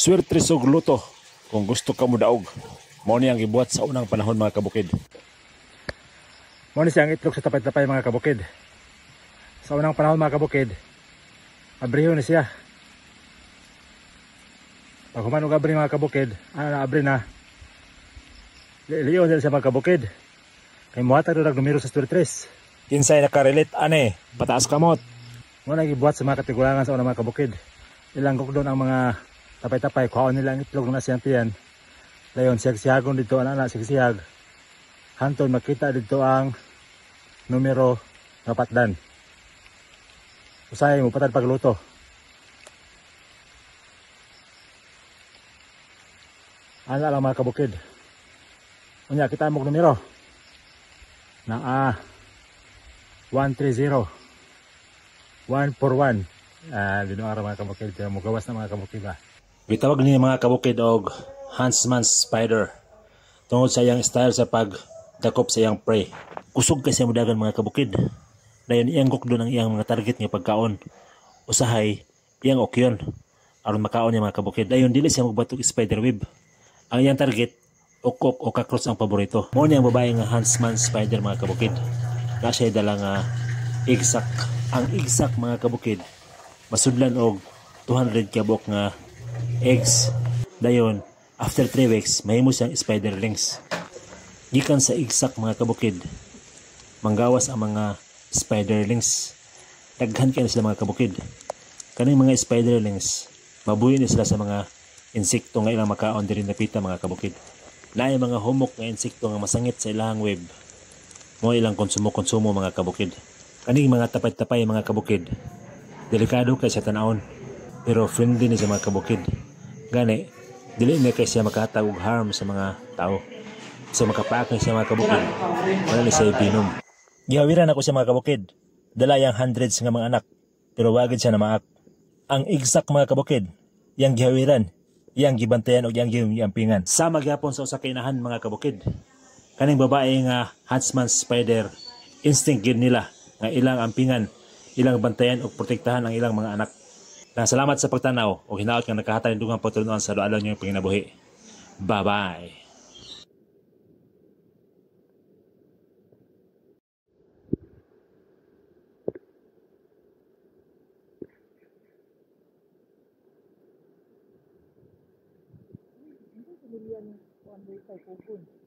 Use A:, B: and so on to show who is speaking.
A: Swerte og luto kung gusto ka mo daog. Mao ni ang gibuhat sa unang panahon mga kabukid. Mao ni siyang itlog sa tapay-tapay mga kabukid. Sa unang panahon mga kabukid, abriho na siya. Pag humanog abri mga kabukid, abri na. Liyon siya mga kabukid. Kay muhatag na numero sa Store 3. Kinsay nakarelate ane, pataas kamot. Mao na gibuhat sa mga katigulangan sa unang mga kabukid. Ilanggok doon ang mga tapay-tapay, kuhaon nila ang itlog na siyang tiyan. Dayon siyag-siyagon dito, anak siyag-siyag. Hantod makita dito ang numero nga patdan. Usay mo patad pagluto. Ana lang mga kabukid. Unya kita mo numero na 130 141. Dino ara mga kabukid, mo gawas na mga kabukid ba. Gitawag niya mga kabukid og Huntsman Spider. Tungod sa iyang style sa pagdakop sa iyang prey. Kusog kasi mo dagan mga kabukid. Dayon iyang gukdo ng iyang mga target nga pagkaon. Usahay iyang okyon aron makaon niya mga kabukid. Dayon dili siya magbatok spider web. Ang iyang target ukok o kakros ang paborito. Mao ni ang babae nga Huntsman Spider mga kabukid. Na siya dala nga igsak. Ang igsak mga kabukid masudlan og 200 kabok nga eggs. Dayon, after 3 weeks, mahimo siyang spiderlings. Gikan sa igsak mga kabukid, manggawas ang mga spiderlings. Daghan kayo sila mga kabukid. Kaning mga spiderlings, mabuhi na sila sa mga insekto nga ilang makaon diri napita mga kabukid. Naay mga humok nga insekto nga masangit sa ilang web. Mo ilang konsumo mga kabukid. Kaning mga tapay-tapay mga kabukid, delikado kay sa tanawon, pero friendly ni sa mga kabukid. Gani, dili na kay siya makahatag og harm sa mga tao. Sa makapaak siya mga kabukid, wala ni siya ipinom. Gihawiran ako sa mga kabukid. Dala yang hundreds nga mga anak, pero wagid siya na maak. Ang igsak mga kabukid, yang gihawiran, yang gibantayan og yang giampingan. Sama gyapon sa usa ka inahan mga kabukid. Kaning babae nga Huntsman Spider, instinct gid nila nga ilang ampingan, ilang bantayan o protektahan ang ilang mga anak. Salamat sa pagtanaw o hinaot nga nakahatay dugang pagtulunan sa doalaw niyong panginabuhi. Bye-bye!
B: Pamilya ni Juan Boy Pupun.